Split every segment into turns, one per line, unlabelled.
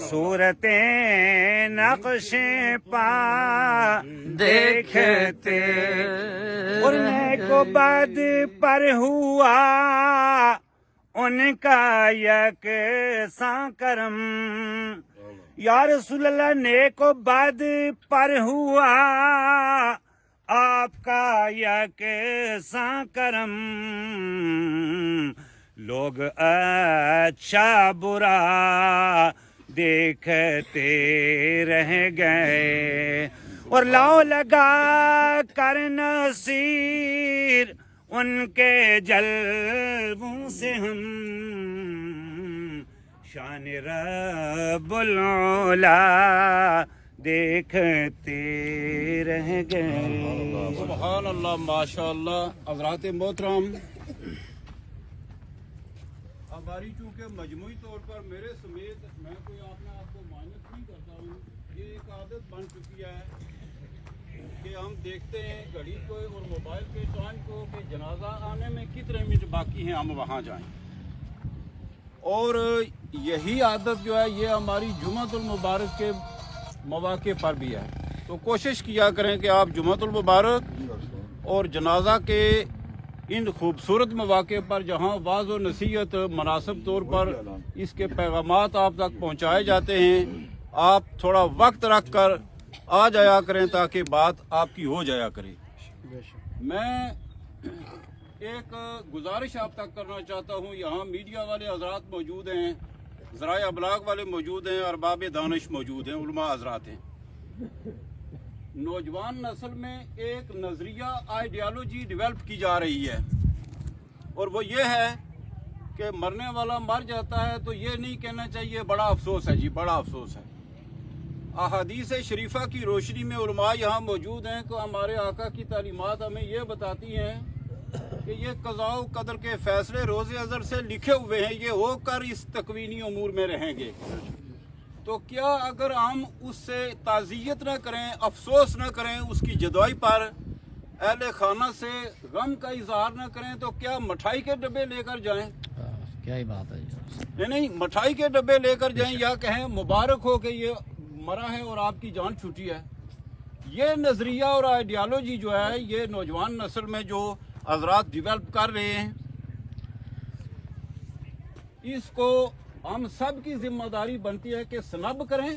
صورت نقش پا دیکھتے اور نیک و بد پر ہوا ان کا یکساں کرم. یا رسول اللہ نیک و بد پر ہوا آپ کا یکساں کرم. لوگ اچھا برا دیکھتے رہ گئے اور لاؤ لگا کر نصیر ان کے جلووں سے ہم شان رب العلا دیکھتے رہ گئے.
سبحان اللہ ماشاء اللہ. حضرات محترم، ہماری چونکہ مجموعی طور پر میرے سمیت میں کوئی اپنے آپ کو مائنس نہیں کرتا ہوں، یہ ایک عادت بن چکی ہے کہ ہم دیکھتے ہیں گھڑی کو اور موبائل کے ٹائم کو کہ جنازہ آنے میں کتنے منٹ باقی ہیں ہم وہاں جائیں. اور یہی عادت جو ہے یہ ہماری جمعۃ المبارک کے مواقع پر بھی ہے. تو کوشش کیا کریں کہ آپ جمعۃ المبارک اور جنازہ کے ان خوبصورت مواقع پر جہاں واعظ و نصیحت مناسب طور پر اس کے پیغامات آپ تک پہنچائے جاتے ہیں، آپ تھوڑا وقت رکھ کر آ جایا کریں تاکہ بات آپ کی ہو جایا کرے. میں ایک گزارش آپ تک کرنا چاہتا ہوں. یہاں میڈیا والے حضرات موجود ہیں، ذرائع ابلاغ والے موجود ہیں، ارباب دانش موجود ہیں، علماء حضرات ہیں. نوجوان نسل میں ایک نظریہ آئیڈیالوجی ڈیولپ کی جا رہی ہے اور وہ یہ ہے کہ مرنے والا مر جاتا ہے تو یہ نہیں کہنا چاہیے بڑا افسوس ہے جی، بڑا افسوس ہے. احادیث شریفہ کی روشنی میں علماء یہاں موجود ہیں کہ ہمارے آقا کی تعلیمات ہمیں یہ بتاتی ہیں کہ یہ قضاء و قدر کے فیصلے روز ازل سے لکھے ہوئے ہیں، یہ ہو کر اس تکوینی امور میں رہیں گے. تو کیا اگر ہم اس سے تعزیت نہ کریں، افسوس نہ کریں اس کی جدائی پر، اہل خانہ سے غم کا اظہار نہ کریں، تو کیا مٹھائی کے ڈبے لے کر جائیں؟
کیا ہی بات ہے.
نہیں مٹھائی کے ڈبے لے کر جائیں یا کہیں مبارک ہو کہ یہ مرا ہے اور آپ کی جان چھوٹی ہے. یہ نظریہ اور آئیڈیالوجی جو ہے یہ نوجوان نسل میں جو حضرات ڈیولپ کر رہے ہیں، اس کو ہم سب کی ذمہ داری بنتی ہے کہ سنب کریں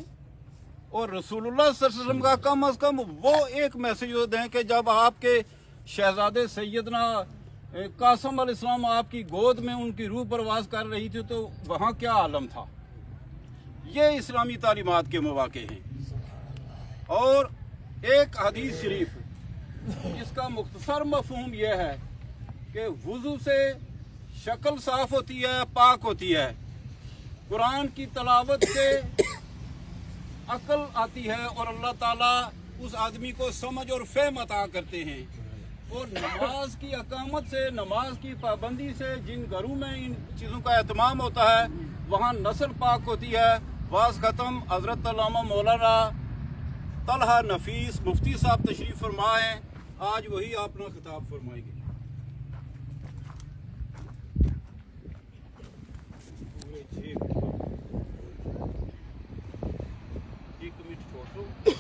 اور رسول اللہ صلی اللہ علیہ وسلم کا کم از کم وہ ایک میسیج دیں کہ جب آپ کے شہزادے سیدنا قاسم علیہ السلام آپ کی گود میں ان کی روح پرواز کر رہی تھی تو وہاں کیا عالم تھا. یہ اسلامی تعلیمات کے مواقع ہیں. اور ایک حدیث شریف جس کا مختصر مفہوم یہ ہے کہ وضو سے شکل صاف ہوتی ہے، پاک ہوتی ہے. قرآن کی تلاوت سے عقل آتی ہے اور اللہ تعالیٰ اس آدمی کو سمجھ اور فہم عطا کرتے ہیں. اور نماز کی اقامت سے، نماز کی پابندی سے جن گھروں میں ان چیزوں کا اہتمام ہوتا ہے وہاں نسل پاک ہوتی ہے. واز ختم. حضرت علامہ مولانا طلحہ نفیس مفتی صاحب تشریف فرما ہیں، آج وہی اپنا خطاب فرمائیں گے. ایک منٹ چھوڑ دو.